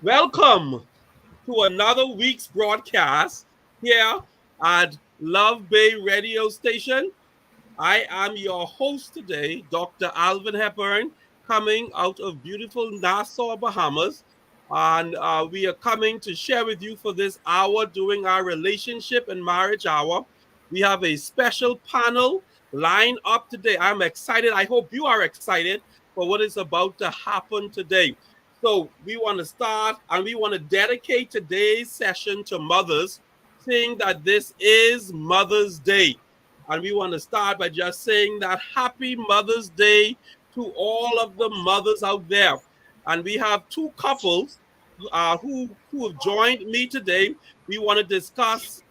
Welcome to another week's broadcast here at Love Bay Radio Station. I am your host today, Dr. Alvin Hepburn, coming out of beautiful Nassau, Bahamas. And we are coming to share with you for this hour during our relationship and marriage hour. We have a special panel lined up today. I'm excited. I hope you are excited for what is about to happen today. So, we want to start and we want to dedicate today's session to mothers, saying that this is Mother's Day. And we want to start by just saying that happy Mother's Day to all of the mothers out there. And we have two couples who have joined me today. We want to discuss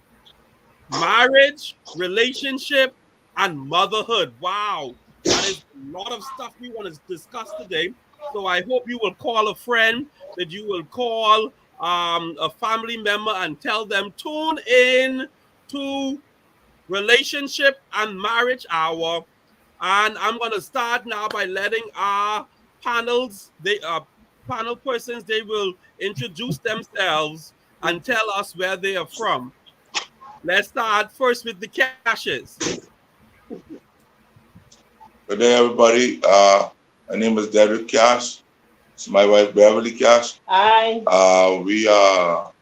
marriage, relationship, and motherhood. Wow, that is a lot of stuff we want to discuss today. So I hope you will call a friend, that you will call a family member and tell them tune in to relationship and marriage hour. And I'm going to start now by letting our panel persons, they will introduce themselves and tell us where they are from. Let's start first with the Cashes. Good day, everybody. My name is Derek Cash. It's my wife, Beverly Cash. Hi. We are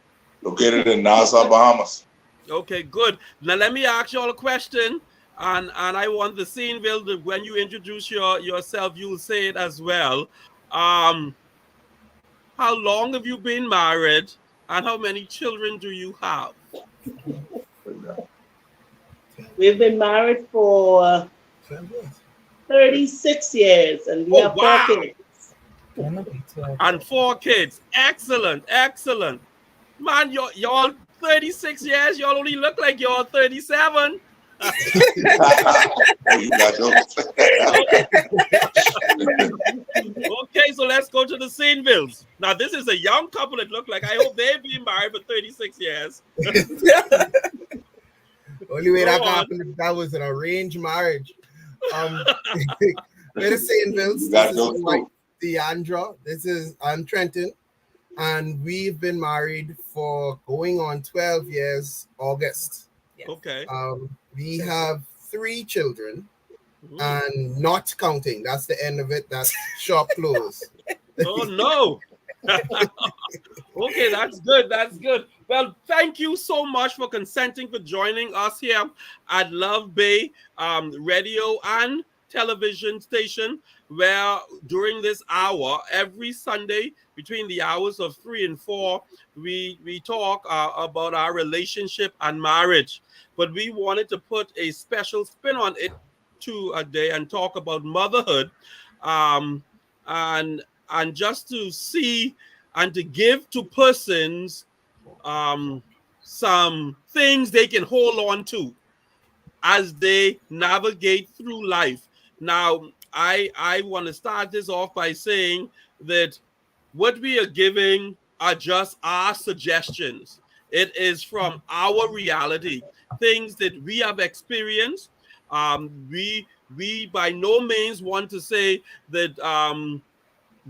located in Nassau, Bahamas. Okay, good. Now let me ask you all a question, and I want the scene, Will, that when you introduce yourself, you'll say it as well. Um, how long have you been married, and how many children do you have? We've been married for 36 years and we have wow. 4 kids. And 4 kids. Excellent, excellent. Man, y'all 36 years, y'all only look like y'all 37. Okay, so let's go to the Sainvilles. Now, this is a young couple that look like. I hope they've been married for 36 years. Only way that happened, that was an arranged marriage. We're the Sainvilles. This is like Deandra. I'm Trenton. And we've been married for going on 12 years, August. Okay. We have 3 children and not counting. That's the end of it. That's shop closed. Oh, no. Okay, that's good. That's good. Well, thank you so much for consenting for joining us here at Love Bay radio and television station, where during this hour, every Sunday between the hours of 3 and 4, we talk about our relationship and marriage. But we wanted to put a special spin on it today and talk about motherhood, and just to see and to give to persons some things they can hold on to as they navigate through life. Now, I want to start this off by saying that what we are giving are just our suggestions. It is from our reality, things that we have experienced. We by no means want to say that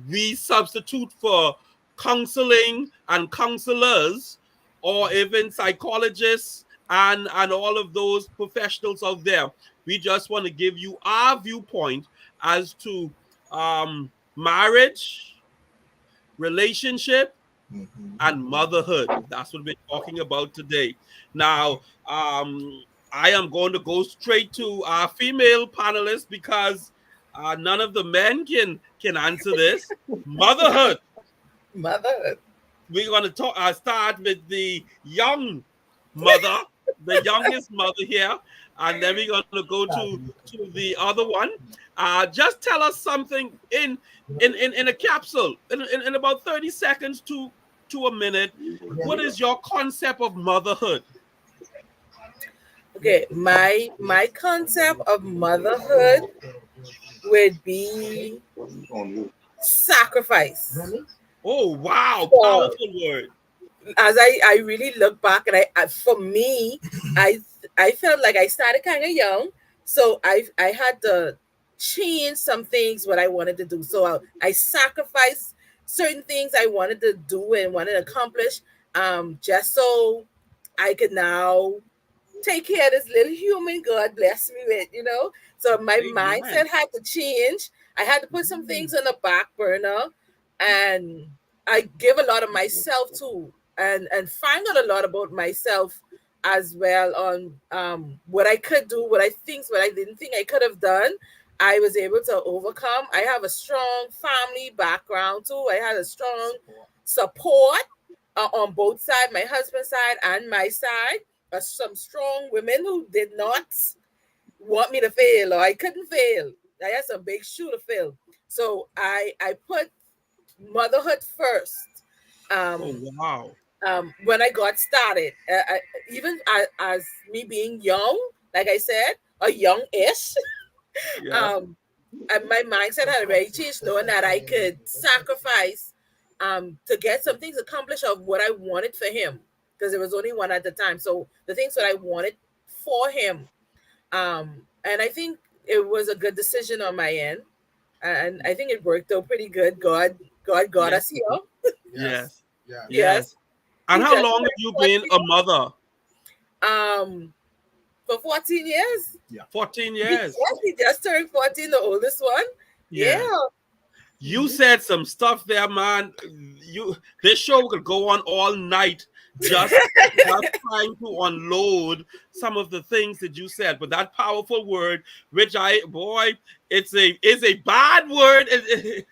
we substitute for counseling and counselors or even psychologists and all of those professionals out there. We just want to give you our viewpoint as to marriage, relationship, and motherhood. That's what we're talking about today. Now, I am going to go straight to our female panelists because none of the men can answer this. Motherhood. We're going to start with the young mother, the youngest mother here, and then we're going to go to the other one. Just tell us something in a capsule, in about 30 seconds to a minute. What is your concept of motherhood? Okay, my concept of motherhood would be sacrifice. Oh, wow, powerful word. As I really look back, and for me, I felt like I started kind of young, so I had to change some things what I wanted to do. So I sacrificed certain things I wanted to do and wanted to accomplish, just so I could now take care of this little human God bless me with, you know. So my mindset had to change. I had to put some things on the back burner, and I give a lot of myself to, and find out a lot about myself as well on what I could do, what I didn't think I could have done. I was able to overcome. I have a strong family background too. I had a strong support on both sides, my husband's side and my side. Some strong women who did not want me to fail, or I couldn't fail. I had some big shoe to fill. So I put motherhood first. Wow. When I got started, even as me being young, like I said, a young-ish, Yeah. and my mindset had already changed, knowing that I could sacrifice to get some things accomplished of what I wanted for him, because there was only one at the time. So the things that I wanted for him, and I think it was a good decision on my end, and I think it worked out pretty good. God got us here. Yes. Yeah. Yes. And how long have you been a mother? For 14 years. Yeah. 14 years. He just turned 14, the oldest one. Yeah. You said some stuff there, man. This show could go on all night just trying to unload some of the things that you said. But that powerful word, which it's a bad word in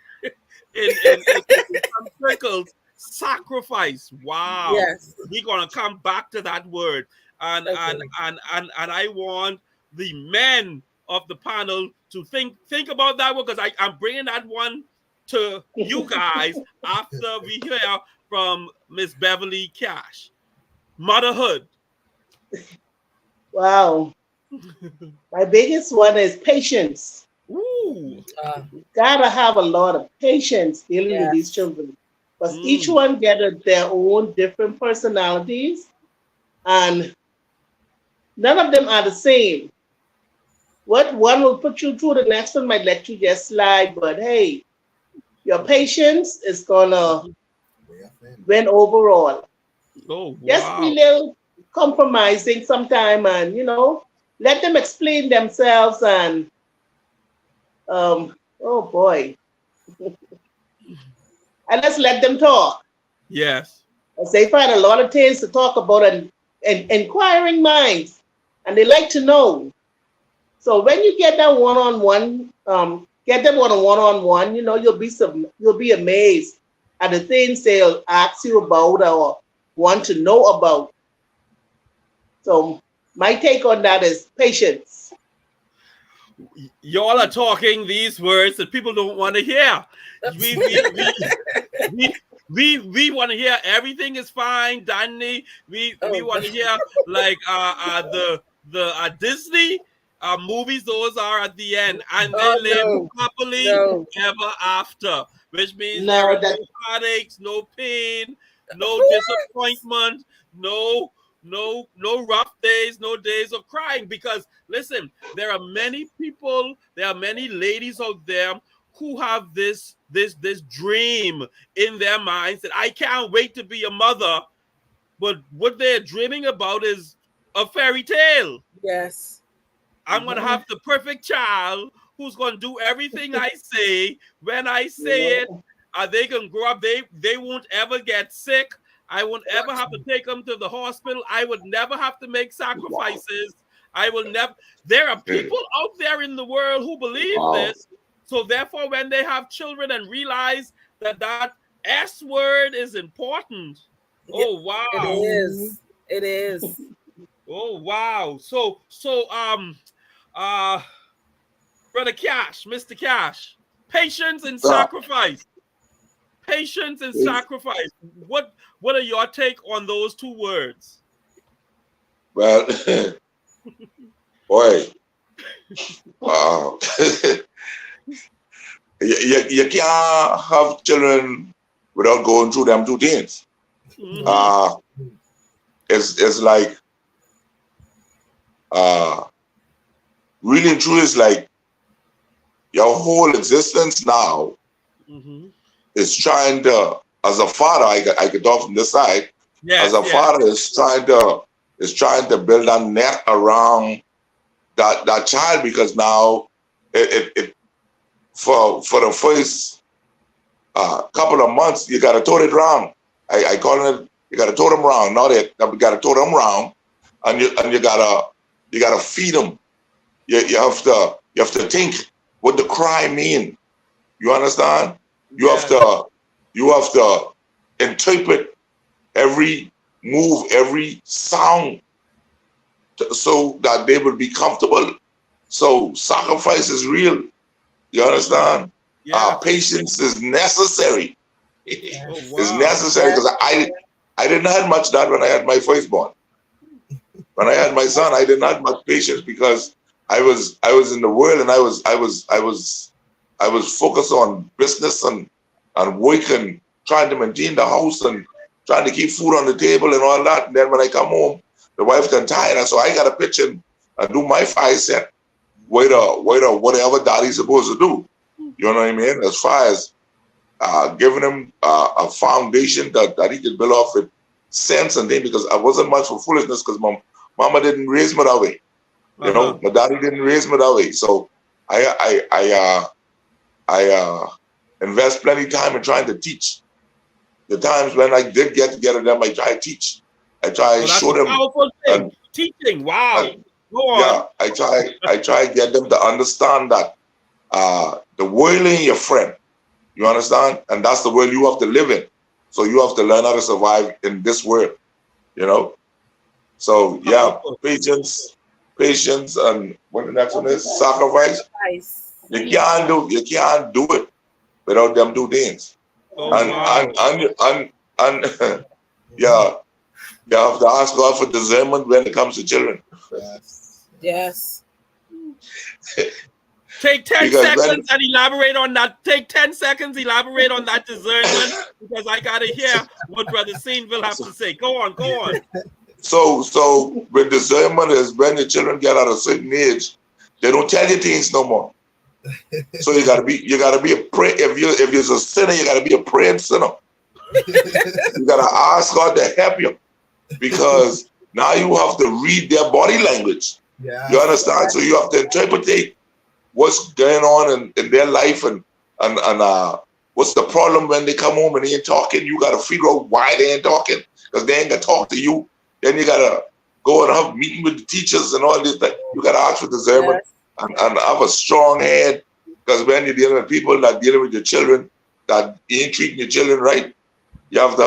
some circles. Sacrifice. Wow. Yes. We're gonna come back to that word. And I want the men of the panel to think about that one, because I'm bringing that one to you guys after we hear from Miss Beverly Cash. Motherhood. Wow. My biggest one is patience. Ooh. You gotta have a lot of patience dealing with these children, because each one get their own different personalities, and none of them are the same. What one will put you through, the next one might let you just slide. But hey, your patience is gonna win overall. Oh, wow. Just be a little compromising sometime, and let them explain themselves, and oh boy. And let's let them talk. Yes. As they find a lot of things to talk about, and inquiring minds, and they like to know. So when you get that one-on-one, get them on a one-on-one, you'll be amazed at the things they'll ask you about or want to know about. So my take on that is patience. Y'all are talking these words that people don't want to hear. We want to hear everything is fine, Danny. We want to hear like the Disney movies. Those are at the end, and they live happily ever after, which means there are no heartaches, no pain, no disappointment, no rough days, no days of crying. Because listen, there are many people, there are many ladies out there who have this dream in their minds that I can't wait to be a mother, but what they're dreaming about is a fairy tale. Yes. I'm going to have the perfect child who's going to do everything I say when I say it. They can grow up. They won't ever get sick. I won't ever have to take them to the hospital. I would never have to make sacrifices. I will never. There are people out there in the world who believe this. So therefore, when they have children and realize that S word is important. Oh, wow. It is. Oh, wow. So, Brother Cash, Mr. Cash, patience and sacrifice. Patience and sacrifice. What are your take on those two words? Well, boy, wow. You can't have children without going through them two things. Mm-hmm. It's like really and truly, it's like your whole existence now is trying to, as a father, I could talk from this side. Yes, as a father is trying to build a net around that child, because now it for the first couple of months you got to tote it around. I call it, you got to tote them around. Now that we got to tote them around, and you gotta feed them. You have to think what the cry mean. You understand? You have to interpret every move, every sound, so that they will be comfortable. So sacrifice is real. You understand? Yeah. Patience is necessary. Oh, wow. It's necessary, because I didn't have much that when I had my firstborn. When I had my son, I didn't have much patience, because I was in the world, and I was focused on business and work, and trying to maintain the house, and trying to keep food on the table and all that. And then when I come home, the wife done tired, so I got to pitch in and do my 5 cents, wait whatever daddy's supposed to do. You know what I mean? As far as giving him a foundation that he could build off with sense and things, because I wasn't much for foolishness, because mama didn't raise me that way. You know, my daddy didn't raise me that way. So I invest plenty of time in trying to teach. The times when I did get together them, I try to teach. I try to show them. Powerful thing. Teaching. Wow. Go on. Yeah, I try to get them to understand that the world ain't your friend. You understand? And that's the world you have to live in. So you have to learn how to survive in this world. You know? So yeah, patience, and what the next one is? Sacrifice. You can't do it without them do things. Oh, and yeah, you have to ask God for discernment when it comes to children. Yes. Take 10 seconds and elaborate on that. Take 10 seconds, elaborate on that discernment, because I gotta hear what Brother Saintville has to say. Go on. So when discernment is when the children get at a certain age, they don't tell you things no more. So you gotta be a pray. If you're a sinner, you gotta be a praying sinner. You gotta ask God to help you, because now you have to read their body language. Yeah. You understand? So you have to interpret what's going on in their life, and what's the problem when they come home and they ain't talking. You gotta figure out why they ain't talking, because they ain't gonna talk to you. Then you gotta go and have a meeting with the teachers and all this. You gotta ask for discernment. Yes. And have a strong head, because when you're dealing with people that dealing with your children, that ain't treating your children right, you have to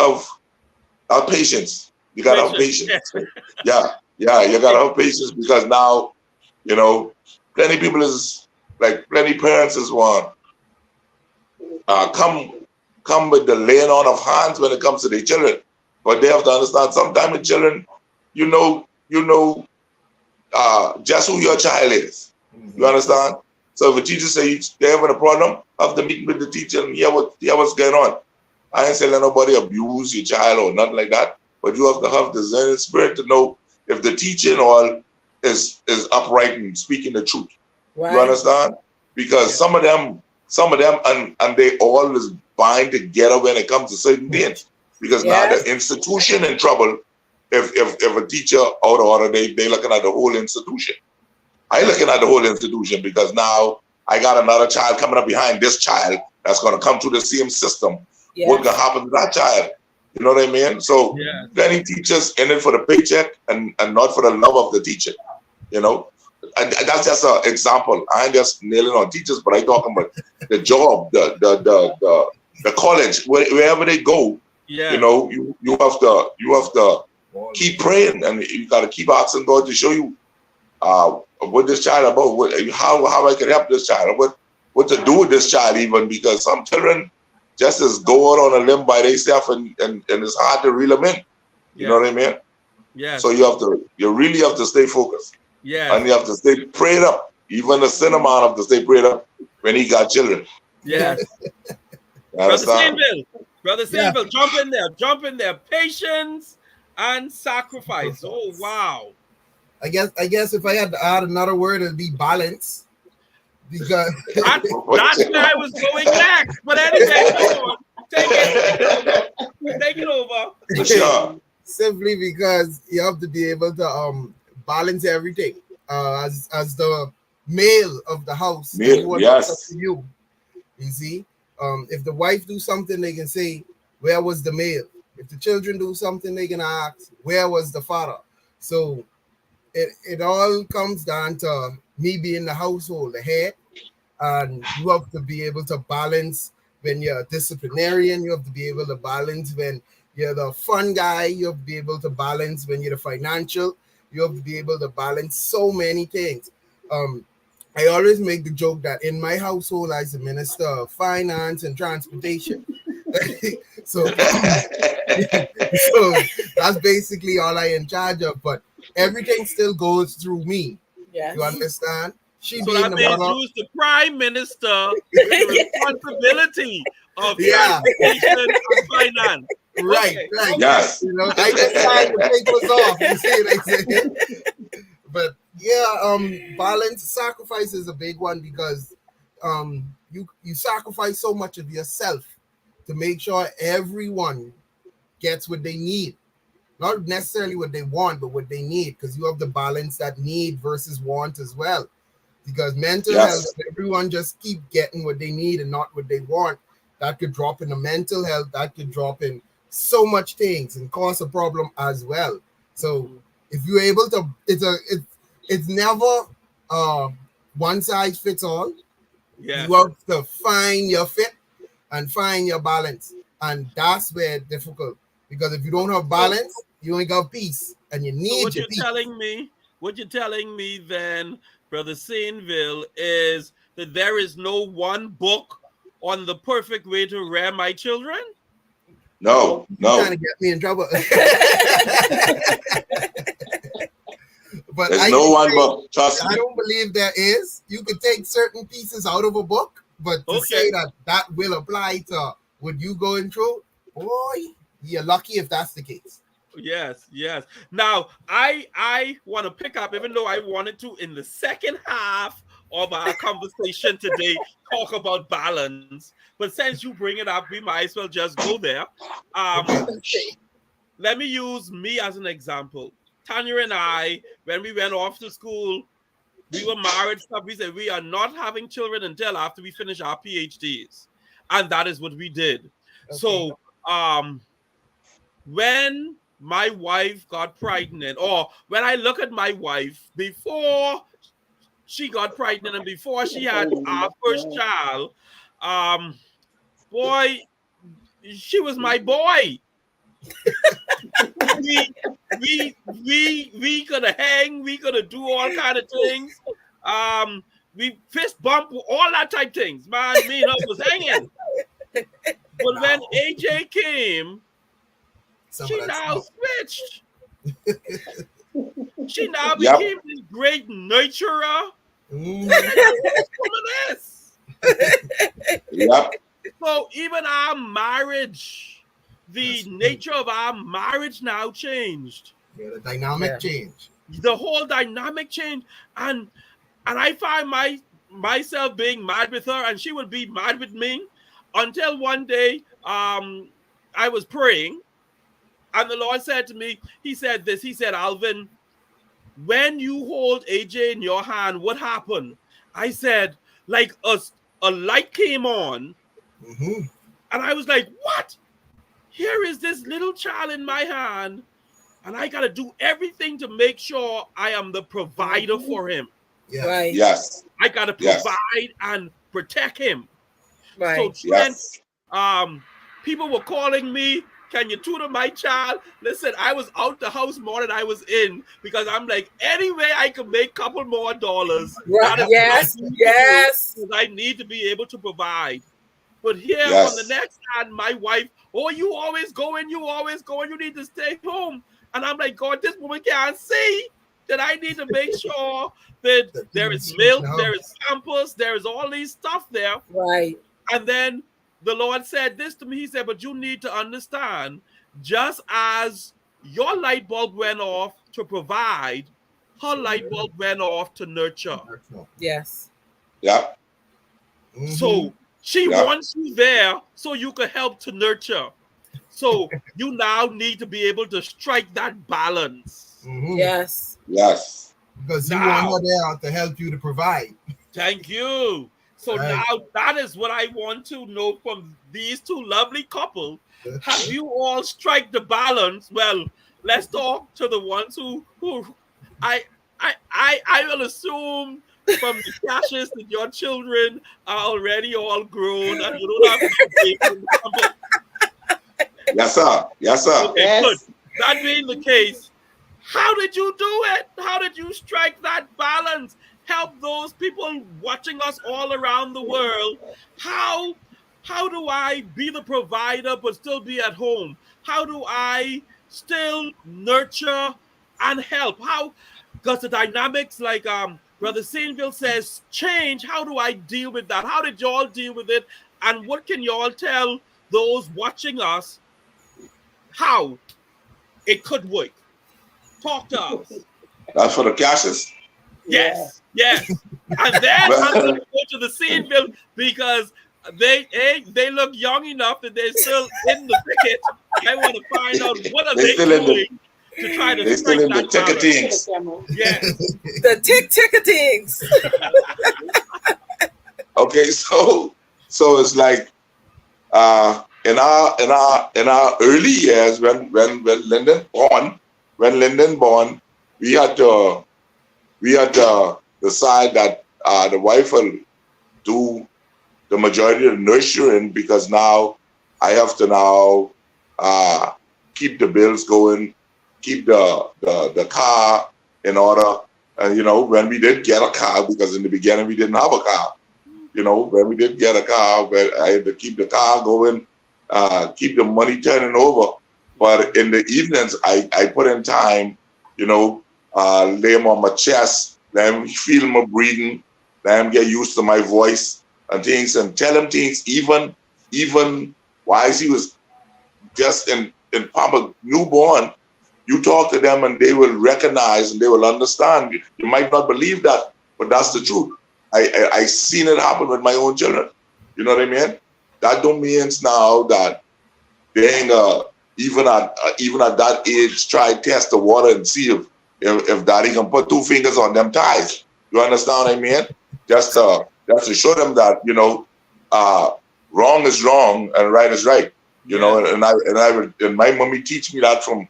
have patience. You gotta have patience. Yeah, you gotta have patience, because now, you know, plenty parents is want come with the laying on of hands when it comes to their children, but they have to understand sometimes the children, you know, just who your child is. You understand? So if a teacher says they're having a problem, have to meet with the teacher and hear what's going on. I ain't saying let nobody abuse your child or nothing like that, but you have to have the discerning spirit to know if the teaching all is upright and speaking the truth. Right. You understand? Because some of them and they all is bind together when it comes to certain things. Because now the institution in trouble if a teacher out of order, they looking at the whole institution. I looking at the whole institution, because now I got another child coming up behind this child that's going to come through the same system. Yes. What can happen to that child? You know what I mean? So many teachers in it for the paycheck and not for the love of the teacher. You know, and that's just an example. I ain't just nailing on teachers, but I talking about the job, the college, wherever they go. Yeah. You know, you have to keep praying, and you got to keep asking God to show you what this child about, how I can help this child, what to do with this child, even, because some children just as go out on a limb by themselves, and it's hard to reel them in. You know what I mean? Yeah. So you really have to stay focused. Yeah. And you have to stay prayed up. Even the sinner man have to stay prayed up when he got children. Yes. Brother Saintville, jump in there. Patience and sacrifice. Oh wow. I guess if I had to add another word, it'd be balance. Because that's where I was going next. But anyway, Take it. Take it over. For sure. Simply because you have to be able to balance everything. As the male of the house, Yes. Up to you. You see, if the wife do something, they can say, "Where was the male?" If the children do something, they can ask, "Where was the father?" So it all comes down to me being the household, the head, and you have to be able to balance when you're a disciplinarian. You have to be able to balance when you're the fun guy. You have to be able to balance when you're the financial. You have to be able to balance so many things. I always make the joke that in my household, as the minister of finance and transportation, so that's basically all I in charge of. But everything still goes through me. Yes. You understand? She So being that the means mother. you's the prime minister with the responsibility of transportation and finance. Right, Okay. right. Yes. You know, I just signed the papers off. You see what I'm saying? But yeah, balance sacrifice is a big one because you sacrifice so much of yourself to make sure everyone gets what they need. Not necessarily what they want, but what they need, because you have to balance that need versus want as well. Because mental health, if everyone just keep getting what they need and not what they want, that could drop in the mental health, that could drop in so much things and cause a problem as well. So if you're able to, it's never one size fits all. Yes. You have to find your fit and find your balance, and that's where it's difficult. Because if you don't have balance, you ain't got peace, and you need what your you're peace. what you're telling me then, Brother Sainville, is that there is no one book on the perfect way to rear my children? No. You're trying to get me in trouble. But there's no one book. Trust me. I don't believe there is. You could take certain pieces out of a book, but to say that will apply to what you going through, boy, you're lucky if that's the case. Yes. Now, I want to pick up, even though I wanted to, in the second half of our conversation today, talk about balance. But since you bring it up, we might as well just go there. Let me use me as an example. Tanya and I, when we went off to school, we were married stuff. We said we are not having children until after we finish our PhDs. And that is what we did. Okay. So when my wife got pregnant, or when I look at my wife before she got pregnant and before she had our first child, boy, she was my boy. we could hang, we could do all kind of things. We fist bump, all that type things. Man, me and her was hanging. But when AJ came, she now switched. She now became this great nurturer. Yep. So even our marriage, the nature of our marriage now changed. Yeah, the dynamic changed. The whole dynamic changed. And I find myself being mad with her, and she would be mad with me, until one day I was praying, and the Lord said to me, he said, Alvin, when you hold AJ in your hand, what happened? I said, like a light came on, and I was like, what? Here is this little child in my hand, and I got to do everything to make sure I am the provider for him. Yeah. Right. Yes. I got to provide and protect him. Right. So Trent, people were calling me, can you tutor my child? Listen, I was out the house more than I was in, because I'm like, any way I can make a couple more dollars. Right. Yes. I need to be able to provide. But here on the next hand, my wife, you always going, you need to stay home. And I'm like, God, this woman can't see that I need to make sure that there is milk, there is samples, there is all these stuff there. Right. And then the Lord said this to me. He said, but you need to understand, just as your light bulb went off to provide, her light bulb went off to nurture. Yes. Yeah. So She wants you there so you can help to nurture. So you now need to be able to strike that balance. Yes. Yes. Because you want her there to help you to provide. Thank you. So now that is what I want to know from these two lovely couples. Have you all strike the balance? Well, let's talk to the ones who I will assume from the caches that your children are already all grown and you don't have no baby in the cupboard. Yes, sir. Yes, sir. Okay, good. That being the case, how did you do it? How did you strike that balance? Help those people watching us all around the world. How do I be the provider but still be at home? How do I still nurture and help? How, because the dynamics, like Brother Sainville says, change. How do I deal with that? How did y'all deal with it? And what can y'all tell those watching us how it could work? Talk to us. That's for the caches. Yes. And then I'm going to go to the Sainville because they look young enough that they're still in the thicket. I want to find out what are they doing to try to strike that balance. They're still in the ticketings. Yes. The ticketings. Okay, so it's like in our early years when Lyndon born, we had to decide that the wife will do the majority of the nurturing because now I have to now keep the bills going, keep the car in order. And when we did get a car, because in the beginning we didn't have a car. When we did get a car, I had to keep the car going, keep the money turning over. But in the evenings, I put in time, lay him on my chest, let him feel my breathing, let him get used to my voice and things, and tell him things even while he was just in Papa newborn. You talk to them and they will recognize and they will understand. You might not believe that, but that's the truth. I seen it happen with my own children. You know what I mean? That don't means now that they ain't even at that age try test the water and see if daddy can put two fingers on them thighs. You understand what I mean? Just to show them that wrong is wrong and right is right. And my mommy teach me that from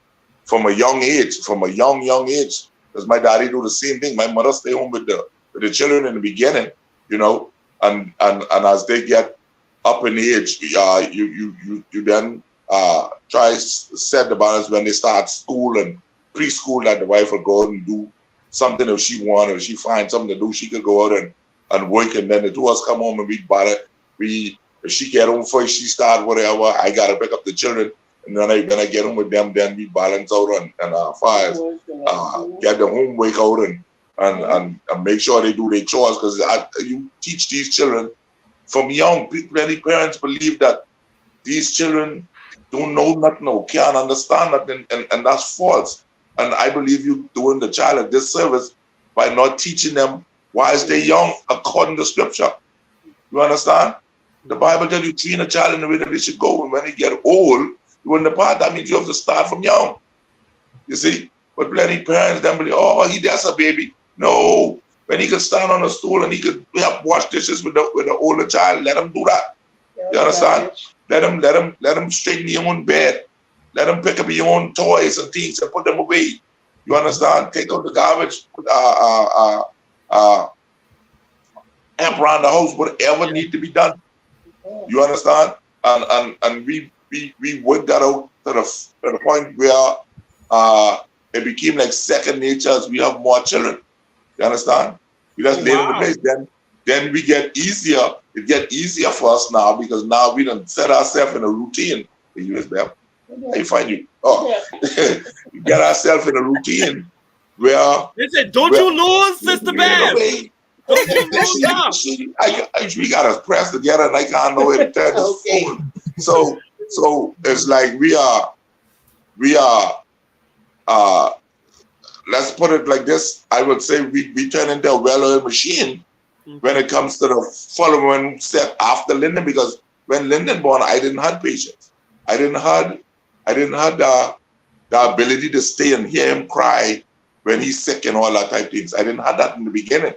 a young age, from a young age. Because my daddy do the same thing. My mother stay home with the children in the beginning, and as they get up in age, you then try set the balance when they start school and preschool that the wife will go out and do something if she want, or if she finds something to do, she could go out and work, and then the two of us come home and we if she get home first, she start whatever, I gotta pick up the children, and then when I get home with them, then we balance out and fires, get the homework out and make sure they do their chores, because you teach these children from young. Many parents believe that these children don't know nothing or can't understand nothing, and that's false. And I believe you doing the child a disservice by not teaching them while they're young according to scripture. You understand? The Bible tells you train a child in the way that they should go, and when they get old, you in the path. That means you have to start from young. You see? But plenty parents then believe, oh, he does a baby. No, when he could stand on a stool and he could help wash dishes with the older child, let him do that. You understand? Let him straighten your own bed. Let him pick up your own toys and things and put them away. You understand? Take out the garbage, help around the house, whatever need to be done. You understand? And we worked that out to the point where it became like second nature as we have more children. You understand? We just lay in the place. Then we get easier. It get easier for us now because now we done set ourselves in a routine. The USB. I find you. Oh, we get ourselves in a routine where. Listen, don't you lose, Sister Bam. Don't you lose now. We got us pressed together and I can't know it. Okay. So it's like we are. Let's put it like this. I would say we turn into a well-oiled machine when it comes to the following step after Lyndon, because when Lyndon born, I didn't have patience. I didn't have the ability to stay and hear him cry when he's sick and all that type of things. I didn't have that in the beginning,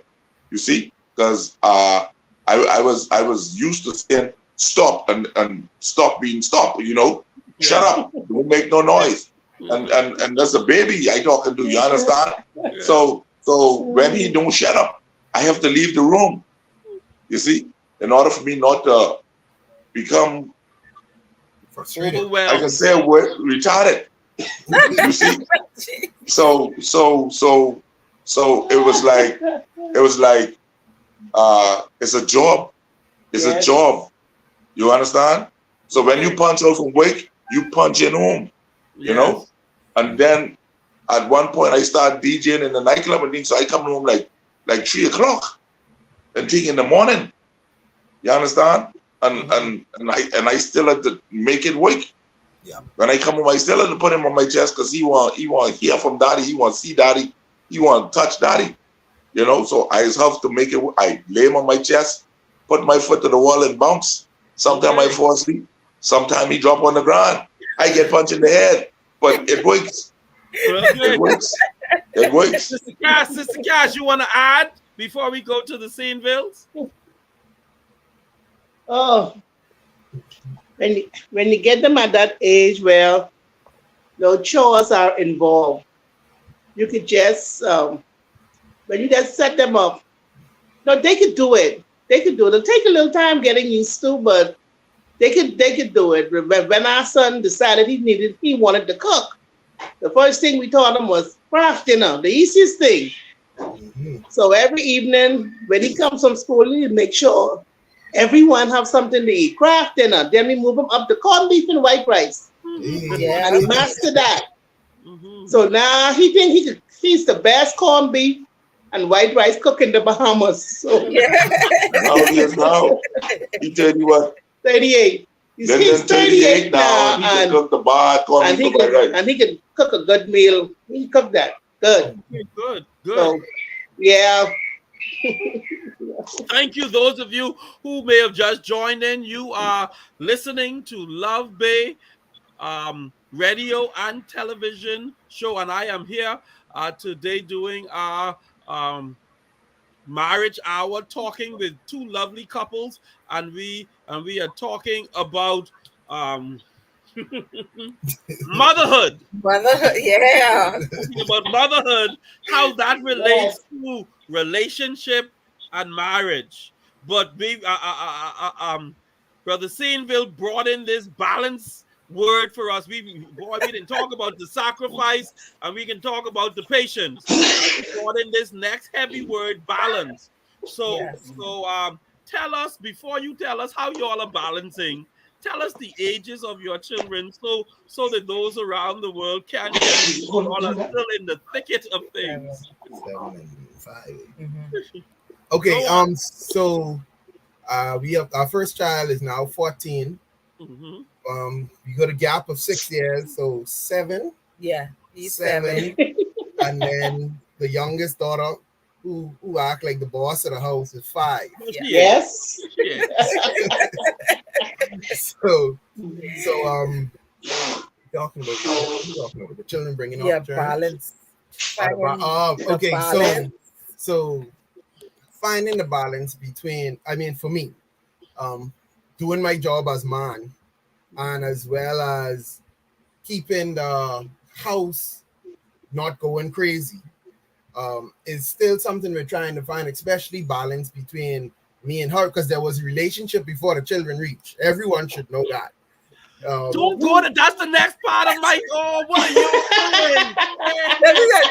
you see, because I was used to saying stop and stop being stop, you know, shut up, don't make no noise. And that's a baby I talking to, you understand? So when he don't shut up, I have to leave the room, you see, in order for me not to become, I can say a word, retarded. You see? So it was like it's a job. It's a job. You understand? So when you punch out from work, you punch in home. You know? And then at one point I started DJing in the nightclub and things, so I come home like 3 o'clock and think in the morning. You understand? And I still had to make it work. Yeah. When I come home, I still had to put him on my chest because he want to hear from daddy, he want to see daddy, he want to touch daddy. You know, so I just have to make it. I lay him on my chest, put my foot to the wall and bounce. Sometimes I fall asleep. Sometimes he drop on the ground. I get punched in the head, but it works. It works. It works. Sister Cash, you want to add before we go to the Saintville's? Oh, when you get them at that age where the chores are involved, you could just when you just set them up. No, they could do it. They could do it. It'll take a little time getting used to, but they could do it. When our son decided he wanted to cook, the first thing we taught him was craft dinner, the easiest thing. So every evening when he comes from school, we make sure everyone have something to eat. Craft dinner. Then we move him up to corned beef and white rice. Yeah. And he mastered that. So now he think he's the best corned beef and white rice cook in the Bahamas. So now he tell you what. 38. He's 38 now. He can cook the bar, corned beef and white rice. And he can cook a good meal. He can cook that. Good. Good. So, yeah. Thank you, those of you who may have just joined in. You are listening to Love Bay radio and television show, and I am here today doing our marriage hour, talking with two lovely couples, and we are talking about motherhood. Yeah. About motherhood, how that relates to relationship and marriage. But we, Brother Saintville brought in this balance word for us. We didn't talk about the sacrifice, and we can talk about the patience. We brought in this next heavy word, balance. So tell us, before you tell us how you all are balancing, tell us the ages of your children, so that those around the world can get you all are still in the thicket of things. 7 and 5. Okay, so we have our first child is now 14. We got a gap of 6 years, so 7. Yeah, he's 7. And then the youngest daughter, who act like the boss of the house, is 5. Yes. So talking about the children bringing up balance. So finding the balance between, for me, doing my job as man, and as well as keeping the house not going crazy, is still something we're trying to find, especially balance between me and her, because there was a relationship before the children reached. Everyone should know that. Don't go to, that's the next part of my, what are you doing?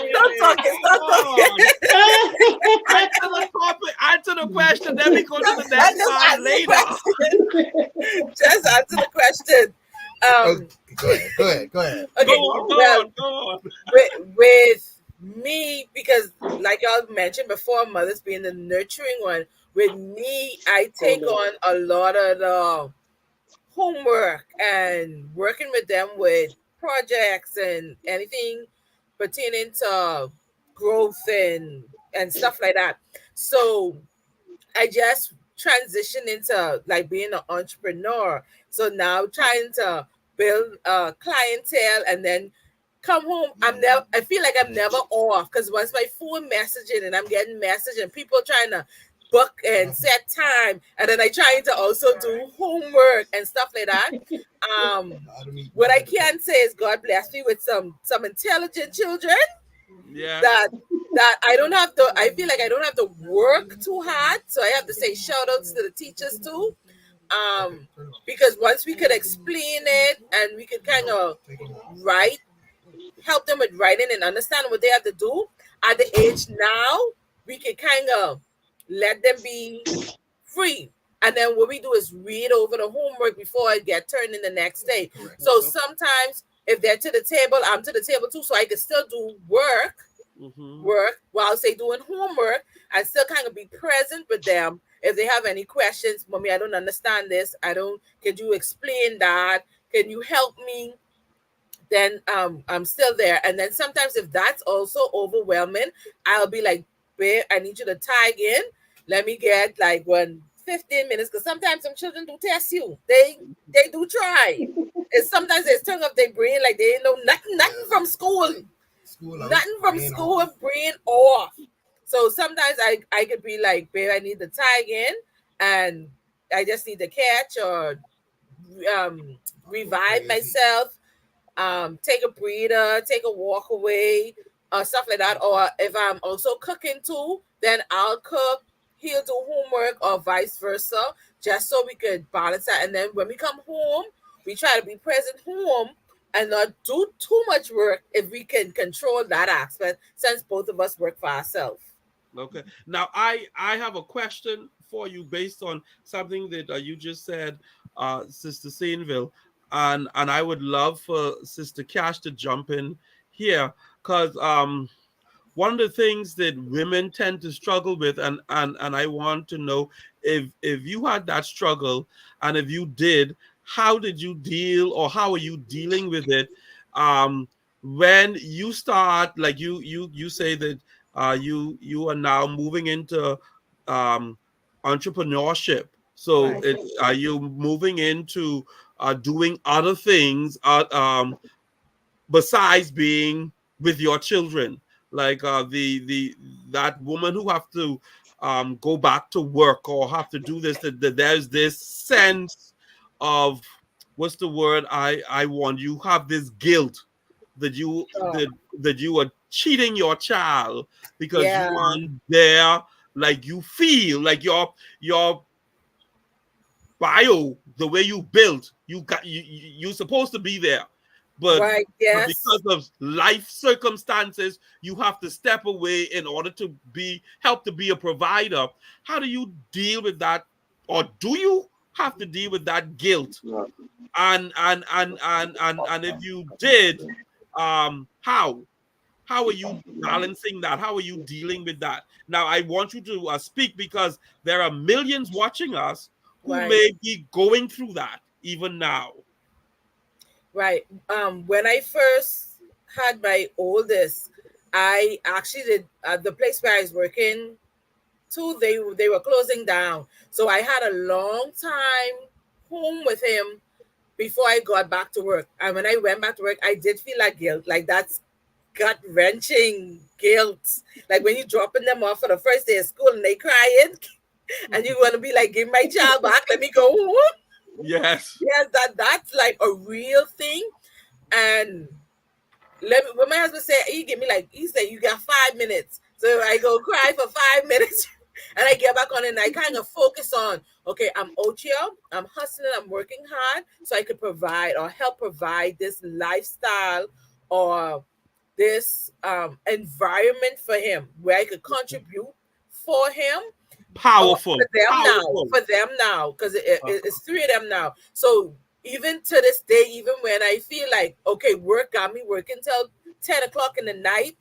Stop talking. Answer the question, then we go to the next part later. Just answer the question. Go ahead. Okay, go on. With me, because like y'all mentioned before, mothers being the nurturing one, with me, I take on a lot of the homework and working with them with projects and anything pertaining to growth and stuff like that. So I just transitioned into like being an entrepreneur. So now trying to build a clientele and then come home. I feel like I'm never off because once my phone messaging and I'm getting message and people trying to book and set time, and then I trying to also do homework and stuff like that. Um, what I can say is God bless me with some intelligent children Yeah. that I don't have to. I feel like I don't have to work too hard, so I have to say shout outs to the teachers too. Because once we could explain it and we could kind of write, help them with writing and understand what they have to do at the age now, we can kind of let them be free. And then what we do is read over the homework before it get turned in the next day. So sometimes if they're to the table, I'm to the table too, so I can still do work while say doing homework and still kind of be present with them. If they have any questions, mommy, I don't understand this. Can you explain that? Can you help me? Then I'm still there. And then sometimes if that's also overwhelming, I'll be like, babe, I need you to tag in. Let me get like 15 minutes, because sometimes some children do test you. They do try. And sometimes they turn up their brain like they know nothing from school. Nothing from school, brain off. So sometimes I could be like, babe, I need to tag in and I just need to catch or revive myself, take a breather, take a walk away, stuff like that. Or if I'm also cooking too, then I'll cook, he'll do homework, or vice versa, just so we could balance that. And then when we come home, we try to be present home and not do too much work if we can control that aspect, since both of us work for ourselves. Okay. Now, I have a question for you based on something that you just said, Sister Sainville, and I would love for Sister Cash to jump in here, because one of the things that women tend to struggle with, and I want to know if you had that struggle, and if you did, how did you deal, or how are you dealing with it, when you start, like you say that you are now moving into um entrepreneurship, so Right. it's are you moving into doing other things besides being with your children, like the that woman who have to go back to work or have to do this, that there's this sense of, what's the word I want, you have this guilt that Oh, that you are cheating your child because you yeah. aren't there, like you feel like your bio, the way you built, you're supposed to be there, but Right. Yes. because of life circumstances, you have to step away in order to be help to be a provider. How do you deal with that, or do you have to deal with that guilt? And if you did, how are you balancing that? How are you dealing with that? Now, I want you to speak, because there are millions watching us who Right. may be going through that even now. Right. When I first had my oldest, I actually did the place where I was working too. They were closing down, so I had a long time home with him before I got back to work. And when I went back to work, I did feel like guilt, like that's gut wrenching guilt. Like when you dropping them off for the first day of school and they crying, and you want to be like, give my child back, let me go home. Yes. Yes, that's like a real thing. And let me, when my husband said, he said, you got 5 minutes. So I go cry for 5 minutes and I get back on and I kind of focus on, okay, I'm out here, I'm hustling, I'm working hard so I could provide or help provide this lifestyle or this environment for him where I could contribute for him or Powerful. Powerful. for them now, because Uh, it's three of them now. So even to this day, even when I feel like, okay, work got me working till 10 o'clock in the night,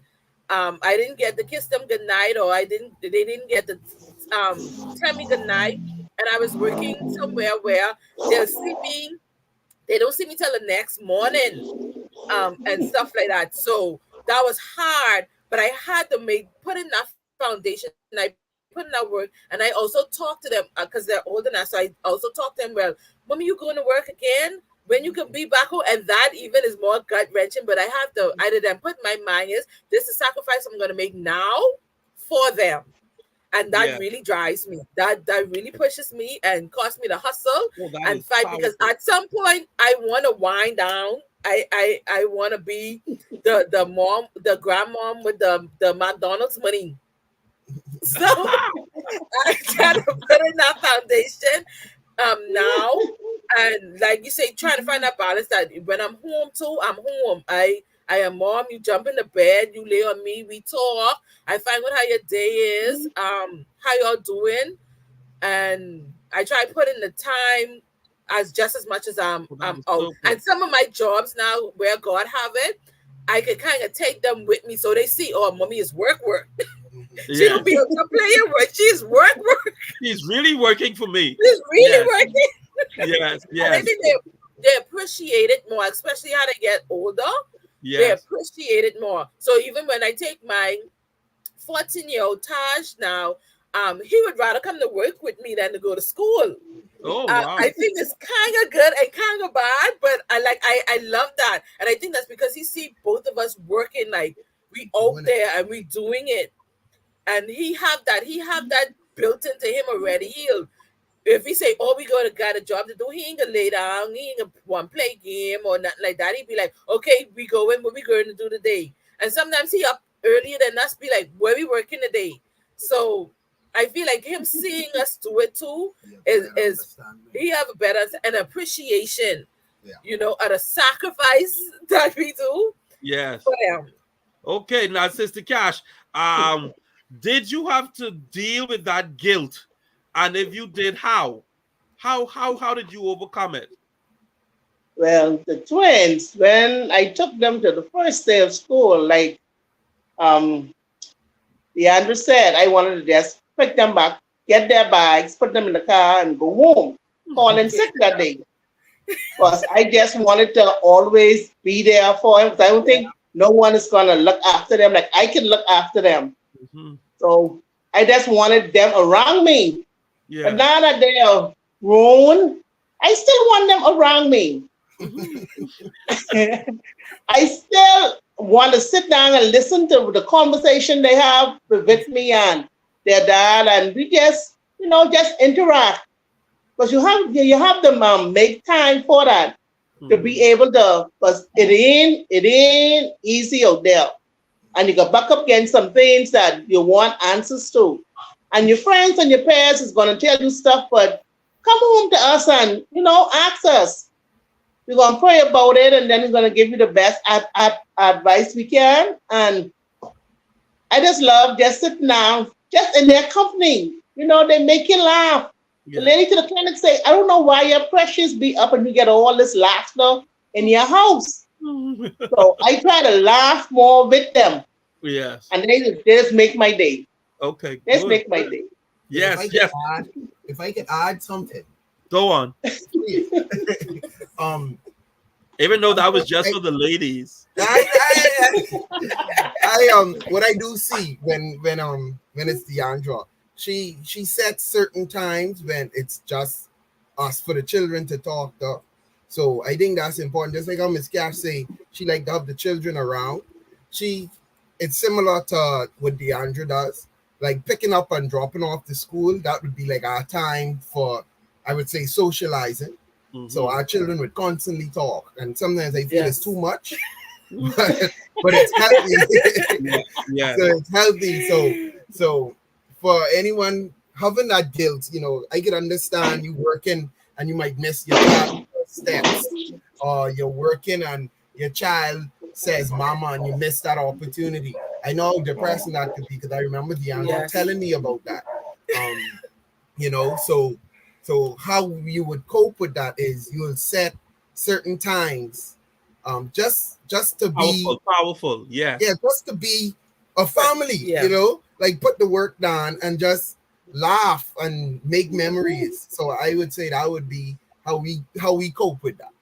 I didn't get to kiss them good night, or they didn't get to tell me good night, and I was working somewhere where they'll see me, they don't see me till the next morning, and stuff like that. So that was hard, but I had to put in that foundation. I believe put in that work, and I also talk to them because they're older now. So I also talk to them. Well, mommy, you going to work again? When you can be back home, and that even is more gut wrenching. But I have to either then put in my mind is this is a sacrifice I'm going to make now for them, and that really drives me. That really pushes me and causes me to hustle and fight because at some point I want to wind down. I want to be the mom, the grandmom with the McDonald's money. So I try to put in that foundation now, and like you say, trying to find that balance that when I'm home too, I'm home. I am mom. You jump in the bed, you lay on me, we talk. I find out how your day is, how y'all doing, and I try to put in the time as just as much as I'm out. And some of my jobs now, where God have it, I can kind of take them with me so they see, oh, mommy is work. She don't be able to play your work. She's work. She's really working for me. She's really working. Yes. And I think they appreciate it more, especially how they get older. Yes. They appreciate it more. So even when I take my 14-year-old Taj now, he would rather come to work with me than to go to school. Oh, wow. I think it's kind of good and kind of bad, but I love that. And I think that's because he see both of us working, like we out there and we doing it. And he have that built into him already. If he say, oh, we got a job to do, he ain't gonna lay down, he ain't gonna want to play game or nothing like that. He'd be like, okay, we going, what we going to do today? And sometimes he up earlier than us, be like, where we working today? So I feel like him seeing us do it too is he have a better an appreciation, of the sacrifice that we do. Yes. Okay, now Sister Cash, did you have to deal with that guilt? And if you did, how? How did you overcome it? Well, the twins, when I took them to the first day of school, like Deandra said, I wanted to just pick them back, get their bags, put them in the car, and go home. Calling sick that day. Because I just wanted to always be there for them. Because I don't think no one is going to look after them like I can look after them. Mm-hmm. So I just wanted them around me. Yeah. But now that they are grown, I still want them around me. I still want to sit down and listen to the conversation they have with me and their dad, and we just, just interact. Because you have to make time for that to be able to, because it ain't easy out there. And you got back up against some things that you want answers to. And your friends and your parents is going to tell you stuff, but come home to us and, ask us. We're going to pray about it, and then we're going to give you the best advice we can. And I just love just sitting down, just in their company. They make you laugh. Yeah. The lady to the clinic say, I don't know why your pressures be up and you get all this laughter in your house. So I try to laugh more with them. Yes. And they just make my day. Okay. Just make my day. Yes. If I could add something. Go on. Even though that was just for the ladies. What I do see when it's Deandra, she sets certain times when it's just us for the children to talk to. So I think that's important. Just like how Miss Cash say, she like to have the children around. It's similar to what Deandra does. Like picking up and dropping off to school, that would be like our time for, I would say, socializing. Mm-hmm. So our children would constantly talk, and sometimes I feel it's too much, but it's healthy. Yeah. So it's healthy. So for anyone having that guilt, I can understand you working and you might miss your steps, or you're working and your child says mama and you miss that opportunity. I know how depressing that could be, because I remember Deandra telling me about that. So how you would cope with that is you will set certain times just to be powerful. Yeah, just to be a family, like put the work down and just laugh and make memories. So I would say that would be how we cope with that.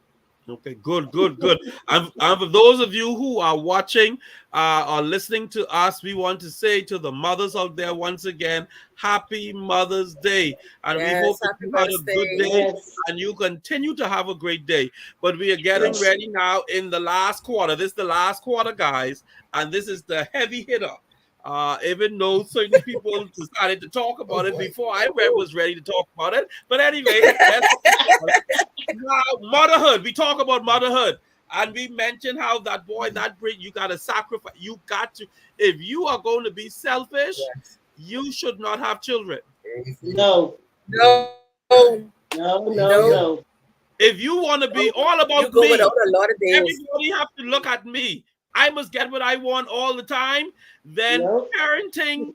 Okay, good, good, good. And for those of you who are watching or listening to us, we want to say to the mothers out there once again, Happy Mother's Day. And we hope Yes, that happy you had a Mother's good Day. day Yes. and you continue to have a great day. But we are getting Yes. ready now in the last quarter. This is the last quarter, guys. And this is the heavy hitter. Even though certain people decided to talk about it before I was ready to talk about it. But anyway, now, motherhood. We talk about motherhood, and we mentioned how that boy, that bring you got to sacrifice. You got to, if you are going to be selfish, Yes. you should not have children. No. No. No. No. No. If you want to be all You about go me, without a lot of days. everybody have to look at me. I must get what I want all the time. Then No. parenting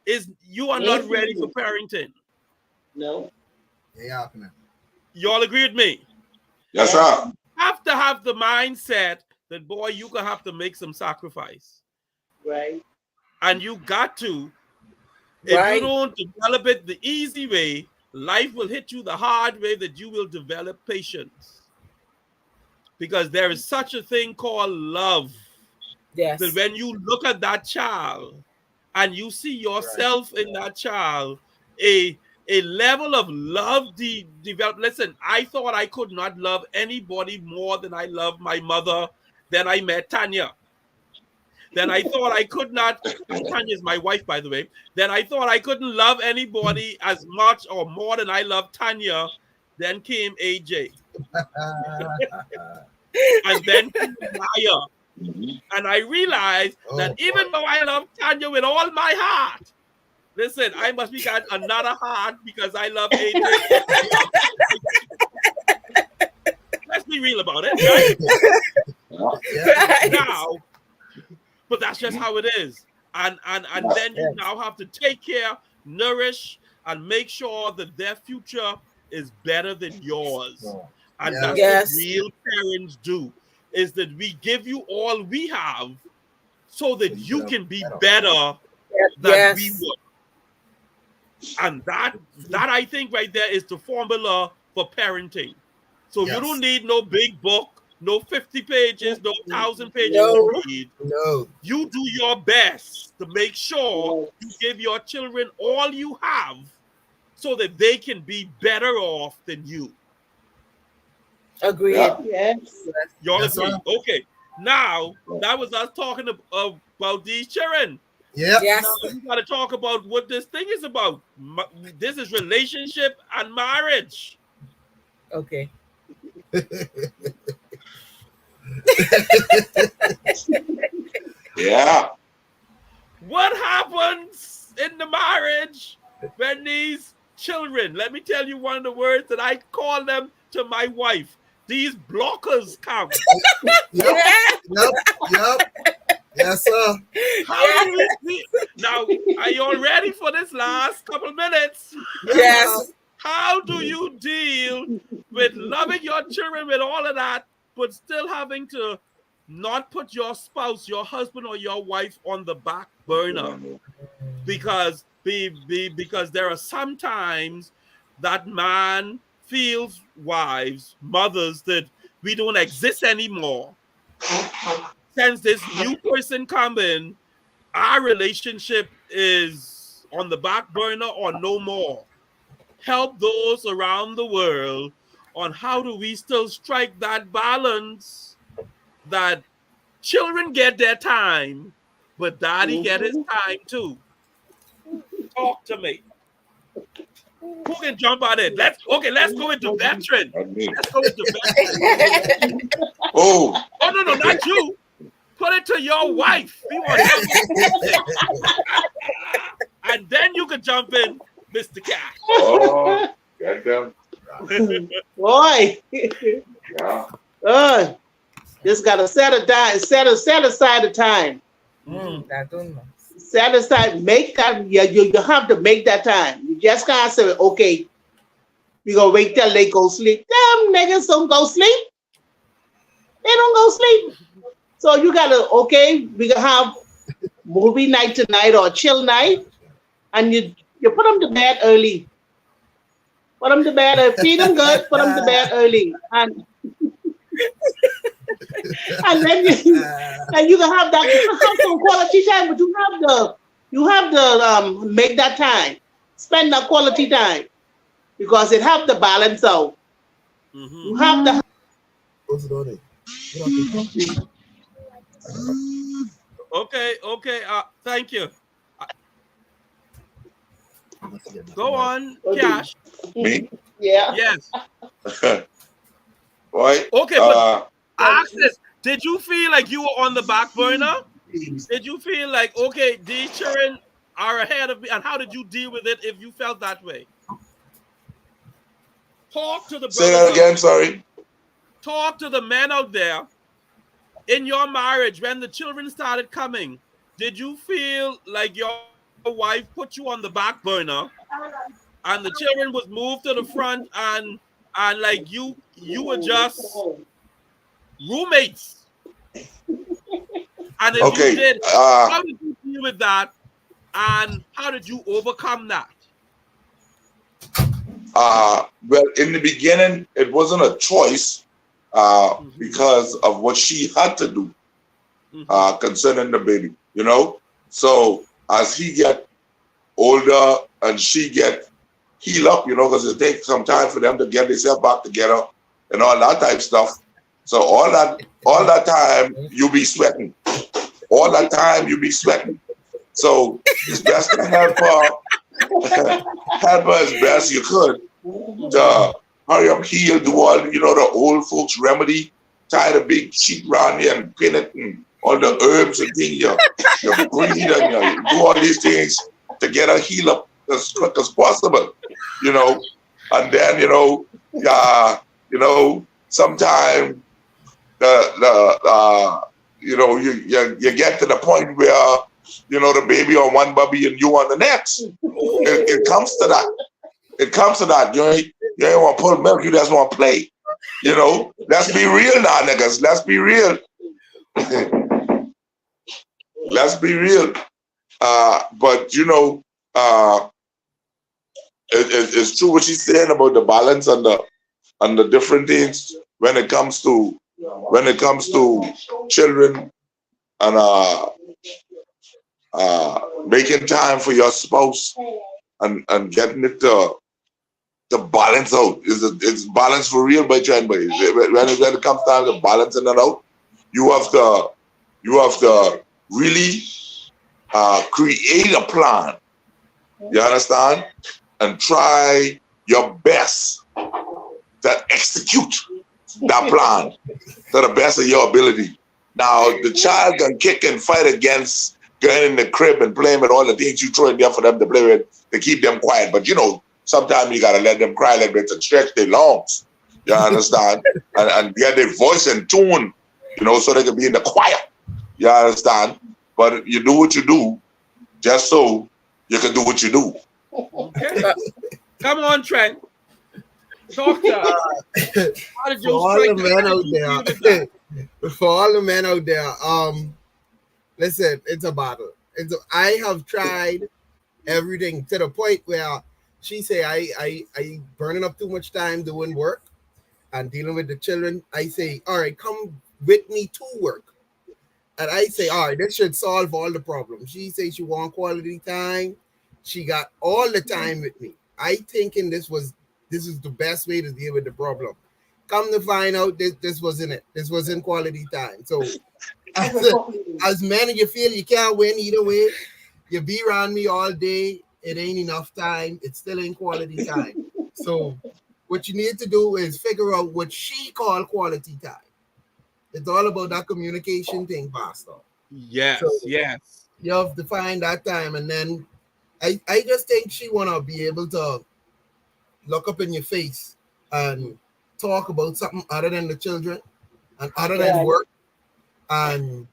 is you are not ready for parenting. No. Yeah. You all agree with me? Yes, sir. Have to have the mindset that boy, you gonna have to make some sacrifice. Right. And you got to, if Right. you don't develop it the easy way, life will hit you the hard way that you will develop patience. Because there is such a thing called love. Yes. That when you look at that child and you see yourself in that child, a level of love develop. Listen, I thought I could not love anybody more than I love my mother. Then I met Tanya. Then I thought I could not. Tanya is my wife, by the way. Then I thought I couldn't love anybody as much or more than I love Tanya. Then came AJ. And then came Maya. And I realized that even though I love Tanya with all my heart, listen, I must be got another heart because I love AJ. Let's be real about it, right? Now, but that's just how it is. And then you now have to take care, nourish, and make sure that their future is better than yours. And that's what real parents do, is that we give you all we have so that you can be better than we would. And that I think right there is the formula for parenting. So you don't need no big book, no 50 pages, no 1,000 pages to read. No. You do your best to make sure you give your children all you have so that they can be better off than you. Agreed. Yes. Y'all agree? Okay. Now, that was us talking about these children. Yeah. Yes. Now we got to talk about what this thing is about. This is relationship and marriage. Okay. Yeah. What happens in the marriage when these children, let me tell you one of the words that I call them to my wife, these blockers count. Yep. Yes, sir. How do we now, are you all ready for this last couple minutes? Yes. How do you deal with loving your children with all of that, but still having to not put your spouse, your husband or your wife on the back burner? Because there are sometimes that man feels, wives, mothers, that we don't exist anymore. Since this new person come in, our relationship is on the back burner or no more. Help those around the world on how do we still strike that balance that children get their time, but daddy get his time too. Talk to me. Who can jump on it? Let's go into veteran. Let's go into veteran. Oh, no, not you. Put it to your wife. We want help. And then you can jump in, Mr. Cash. oh, goddamn. Boy. Yeah. Just gotta set aside the time. I don't know. Set aside, make that. You have to make that time. You just can't say, okay, we gonna wait till they go sleep. Damn niggas don't go sleep. They don't go sleep. So you gotta, okay, we gonna have movie night tonight or chill night, and you put them to bed early. Put them to bed, feed them good, put them to bed early. And And then you can have that. You can have some quality time, but you have to make that time, spend that quality time, because it have to balance out. You have to. Okay. Thank you. Go on, Cash. Me? Yeah. Yes. Right? Okay, but ask this. Did you feel like you were on the back burner? Did you feel like, okay, these children are ahead of me? And how did you deal with it if you felt that way? Talk to the brothers. Say that again, sorry. Talk to the men out there. In your marriage, when the children started coming, did you feel like your wife put you on the back burner and the children was moved to the front and like you were just roommates? And if you did, how did you deal with that? And how did you overcome that? Well, in the beginning, it wasn't a choice because of what she had to do concerning the baby, you know? So as he get older and she get heal up, you know, because it takes some time for them to get themselves back together and all that type of stuff. So all that time you be sweating. All that time you be sweating. So it's best to help her as best you could to hurry up, heal, do all, you know, the old folks remedy, tie the big sheet around you and pin it and all the herbs and things, you breathe and you do all these things to get her heal up as quick as possible, you know. And then, you know, sometime you know, you get to the point where, you know, the baby on one bubby and you on the next. It comes to that. It comes to that. You ain't want to pull milk. You just want to play. You know, let's be real now, niggas. Let's be real. Let's be real. But, you know, it's true what she's saying about the balance and the different things when it comes to children and making time for your spouse and getting it to balance out. It's balance for real, by John. When it comes time to balancing it out, you have to really create a plan. You understand? And try your best to execute that plan to the best of your ability. Now, the child can kick and fight against going in the crib and playing with all the things you throw in there for them to play with to keep them quiet. But, you know, sometimes you got to let them cry a little bit to stretch their lungs. You understand? and get their voice in tune, you know, so they can be in the choir. You understand? But you do what you do just so you can do what you do. Okay. Come on, Trent. Talk to us. How did you for all the men out there, for all the men out there, listen, it's a battle. I have tried everything to the point where she say I burning up too much time doing work and dealing with the children. I say, all right, come with me to work. And I say, all right, this should solve all the problems. She say she want quality time. She got all the time with me. I thinking this is the best way to deal with the problem. Come to find out, this wasn't it. This wasn't quality time. So as men, you feel you can't win either way. You be around me all day. It ain't enough time. It still ain't quality time. So what you need to do is figure out what she call quality time. It's all about that communication thing, Pastor. Yes, so yes. You have to find that time, and then I just think she wanna be able to look up in your face and talk about something other than the children and other than work and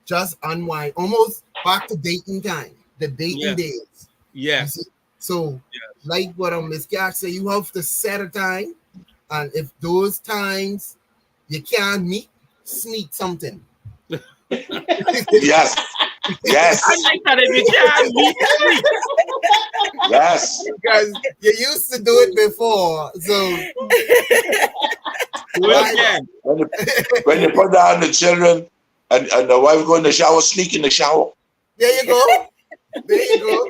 just unwind, almost back to dating time, the dating days. Yes. So like what Miss Cash said, you have to set a time, and if those times you can't meet, sneak something. Yes. Yes. I like that if you can't meet, sneak. Yes. Because you used to do it before. So Do it again. When you put down the children and the wife go in the shower, sneak in the shower. There you go. There you go.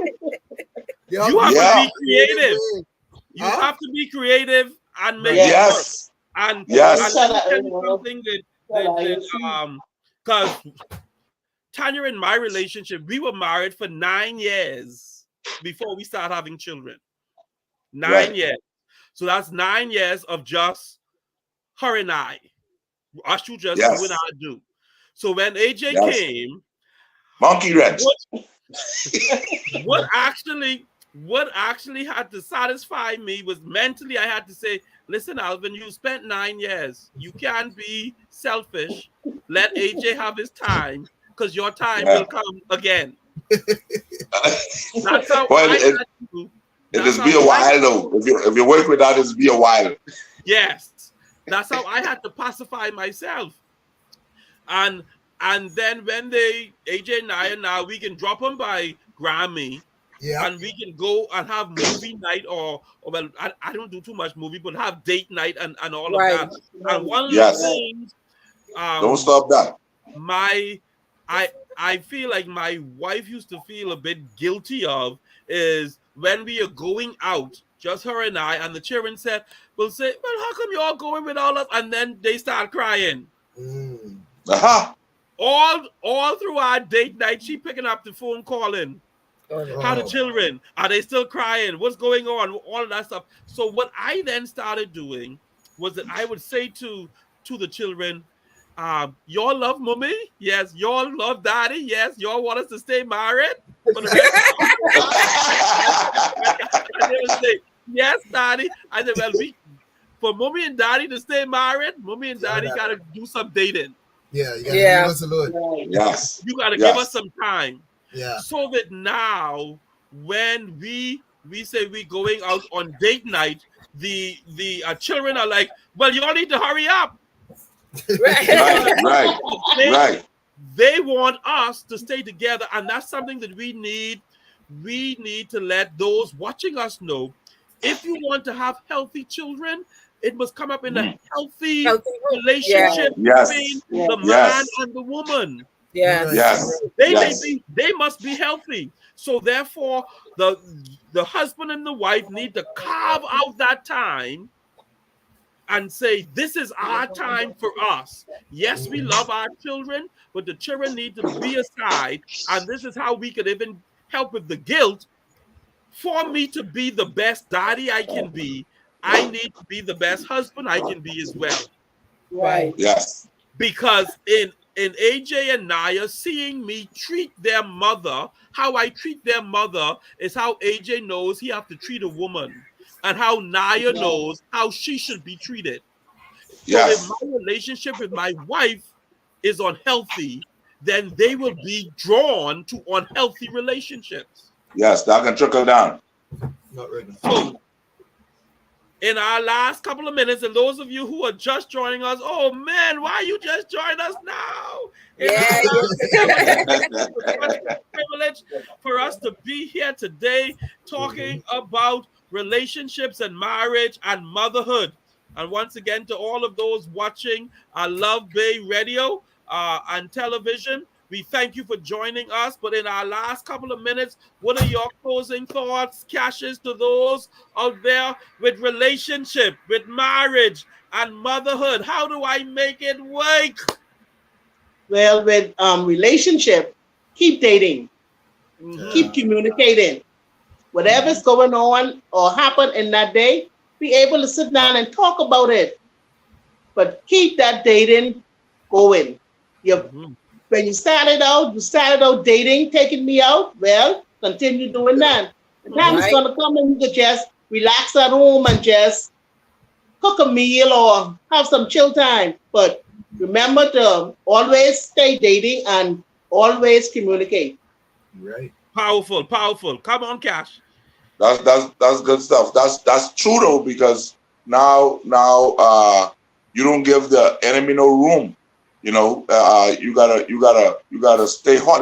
You have to be creative. You have to be creative and make it work. And yes. Something that because Tanya and my relationship, we were married for 9 years before we started having children. 9 years. So that's 9 years of just her and I. Us two just do what I do. So when AJ came, monkey wrench. What actually had to satisfy me was mentally I had to say, listen, Alvin, you spent 9 years. You can't be selfish. Let AJ have his time because your time will come again. That's how it is be a while though. If you work with that, it's be a while. Yes. That's how I had to pacify myself. And then when AJ and I now we can drop them by Grammy. Yeah. And we can go and have movie night or well, I don't do too much movie, but have date night and all of that. And one of the things don't stop that. I feel like my wife used to feel a bit guilty of is when we are going out, just her and I, and the children will say, well, how come you all going with all of us? And then they start crying. All through our date night, she picking up the phone calling. How the children? Are they still crying? What's going on? All of that stuff. So what I then started doing was that I would say to the children, y'all love mommy? Yes. Y'all love daddy? Yes. Y'all want us to stay married? For the rest and they would say, yes, daddy. I said, well, for mommy and daddy to stay married, mommy and daddy got to do some dating. Yeah. You gotta give us a look. Yes. You got to give us some time. Yeah. So that now when we say we're going out on date night, the children are like, well, you all need to hurry up. Right. They want us to stay together, and that's something that we need. We need to let those watching us know. If you want to have healthy children, it must come up in a healthy relationship between the man and the woman. They must be healthy. So therefore, the husband and the wife need to carve out that time and say, this is our time for us. Yes, we love our children, but the children need to be aside. And this is how we could even help with the guilt. For me to be the best daddy I can be, I need to be the best husband I can be as well. Right. Yes. Because in AJ and Naya, seeing me treat their mother, how I treat their mother is how AJ knows he have to treat a woman, and how Naya knows how she should be treated. Yes. So if my relationship with my wife is unhealthy, then they will be drawn to unhealthy relationships. Yes, that can trickle down. Not really. So, in our last couple of minutes, and those of you who are just joining us, oh man, why you just joined us now? It's a privilege for us to be here today talking about relationships and marriage and motherhood. And once again, to all of those watching Love Bay Radio and television, we thank you for joining us. But in our last couple of minutes, what are your closing thoughts, Cashes, to those out there with relationship, with marriage and motherhood? How do I make it work? Well, with relationship, keep dating, keep communicating. Whatever's going on or happened in that day, be able to sit down and talk about it. But keep that dating going. When you started out dating, taking me out, well, continue doing that. The time is going to come and you can just relax at home and just cook a meal or have some chill time. But remember to always stay dating and always communicate. Right. Powerful. Come on, Cash. That's good stuff. That's true though, because now you don't give the enemy no room. You know, you gotta stay hot.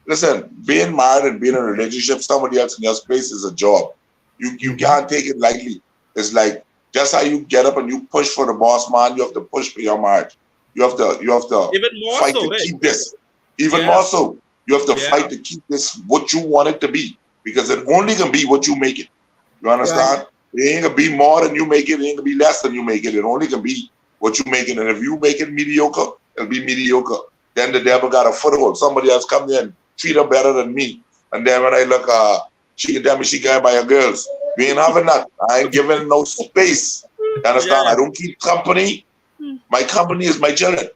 Listen, being married and being in a relationship, somebody else in your space is a job. You can't take it lightly. It's like Just how you get up and you push for the boss man, you have to push for your marriage. You have to even more fight so, to keep this. Even more so. You have to fight to keep this what you want it to be. Because it only can be what you make it. You understand? It ain't gonna be more than you make it, it ain't gonna be less than you make it. It only can be what you make it. And if you make it mediocre, it'll be mediocre. Then the devil got a foothold. Somebody else come there and treat her better than me. And then when I look, she can tell me she got by her girls. We ain't having that. I ain't giving no space. You understand? I don't keep company. My company is my children.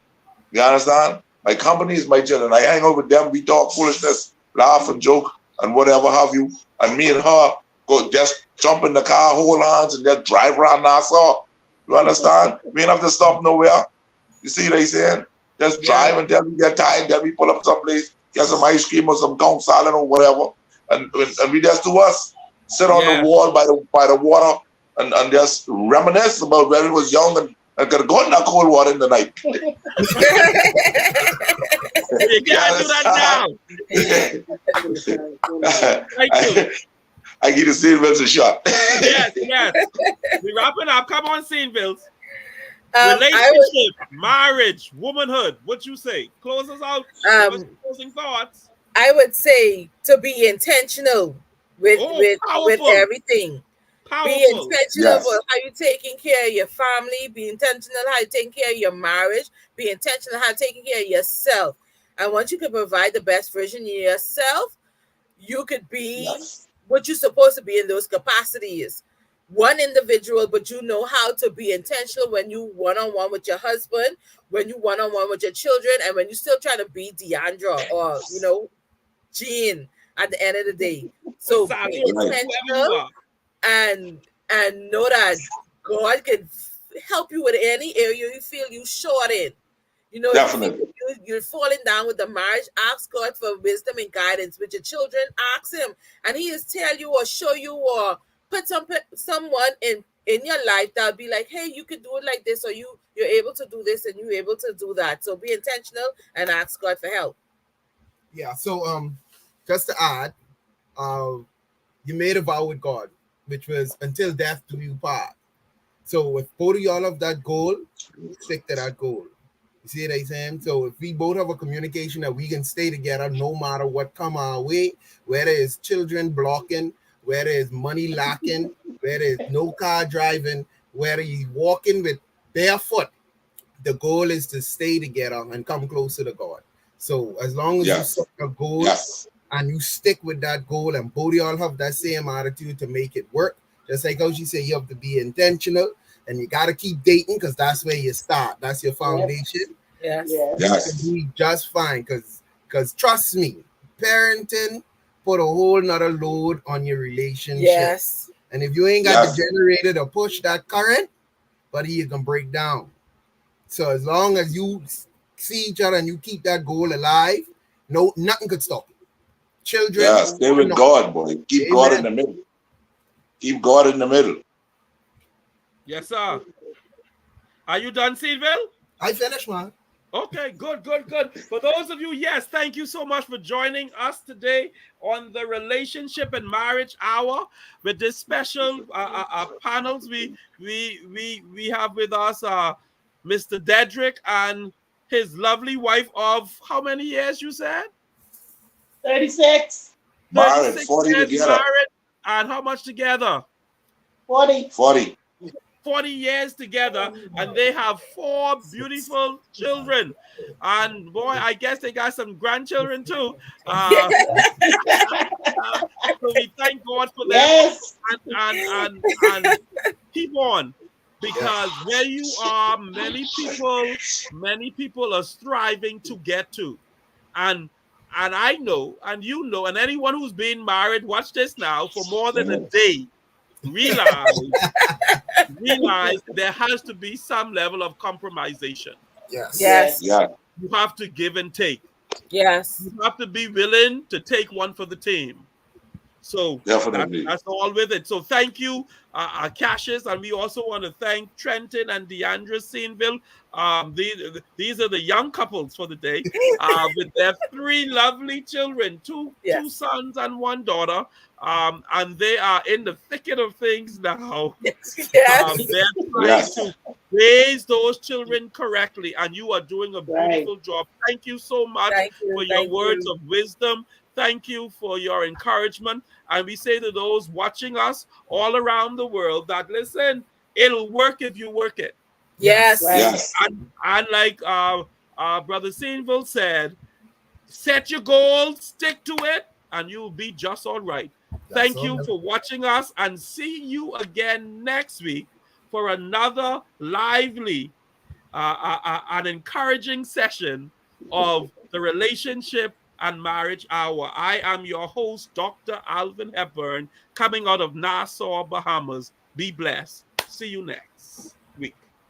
You understand? My company is my children. I hang out with them. We talk foolishness, laugh and joke and whatever have you. And me and her go just jump in the car, hold hands, and just drive around Nassau. You understand? We ain't have to stop nowhere. You see what I'm saying? Just drive until we get tired, then we pull up someplace, get some ice cream or some cow salad or whatever. And we just do us. Sit on the wall by the water and just reminisce about when we was young and could go in that cold water in the night. You can't do that now. Thank you. I give the Saintville a shot. Yes. We wrapping up. Come on, Saintville. Relationship, marriage, womanhood. What you say? Close us out. Closing thoughts. I would say to be intentional with everything. Powerful. Be intentional about how you're taking care of your family. Be intentional how you're taking care of your marriage. Be intentional how you're taking care of yourself. And once you can provide the best version of yourself, you could be what you're supposed to be in those capacities. One individual, but you know how to be intentional when you one-on-one with your husband, when you one-on-one with your children, and when you're still trying to be Deandra or, Jean at the end of the day. So be intentional and know that God can help you with any area you feel you short in. Definitely. You're falling down with the marriage. Ask God for wisdom and guidance with your children. Ask Him, and He is tell you or show you or put someone in your life that'll be like, hey, you can do it like this, or you're able to do this and you're able to do that. So be intentional and ask God for help. Yeah. So just to add, you made a vow with God, which was until death do you part. So if both of y'all have that goal, stick to that goal. You see what I'm saying? So if we both have a communication that we can stay together no matter what come our way, whether it's children blocking, whether it's money lacking, whether it's no car driving, whether you walking with barefoot, the goal is to stay together and come closer to God. So as long as you set a goal and you stick with that goal and both of y'all have that same attitude to make it work, just like how she said, you have to be intentional and you got to keep dating because that's where you start. That's your foundation. Yes. You can be just fine because trust me, parenting put a whole nother load on your relationship. Yes. And if you ain't got the generator to push that current, buddy, you can break down. So as long as you see each other and you keep that goal alive, nothing could stop you. Children. Stay with God, boy. Keep God in the middle. Keep God in the middle. Yes, sir. Are you done, Saintville? I finished, man. Okay, good. For those of you, yes, thank you so much for joining us today on the Relationship and Marriage Hour with this special panels. We have with us Mr. Dedrick and his lovely wife of how many years you said? 36. Married, 40 together. Married, and how much together? 40. 40 years together, and they have 4 beautiful children. And boy, I guess they got some grandchildren too. So we thank God for that. And keep on, because where you are, many people are striving to get to. And I know, and you know, and anyone who's been married, watch this now, for more than a day, realize there has to be some level of compromisation. Yes. You have to give and take. Yes. You have to be willing to take one for the team. So that's all with it. So thank you, Cassius, and we also want to thank Trenton and Deandra Saintville. These are the young couples for the day with their 3 lovely children, two sons and 1 daughter. and they are in the thicket of things now. Yes. They're trying Yes. to raise those children correctly, and you are doing a Right. beautiful job. Thank you so much Thank you. for your Thank words you. of wisdom. Thank you for your encouragement. And we say to those watching us all around the world that, listen, it'll work if you work it. Yes. Right. Yes. And like Brother Seinville said, set your goals, stick to it, and you'll be just all right. That's Thank all. you for watching us, and see you again next week for another lively and encouraging session of the Relationship and Marriage Hour. I am your host, Dr. Alvin Hepburn, coming out of Nassau, Bahamas. Be blessed. See you next week.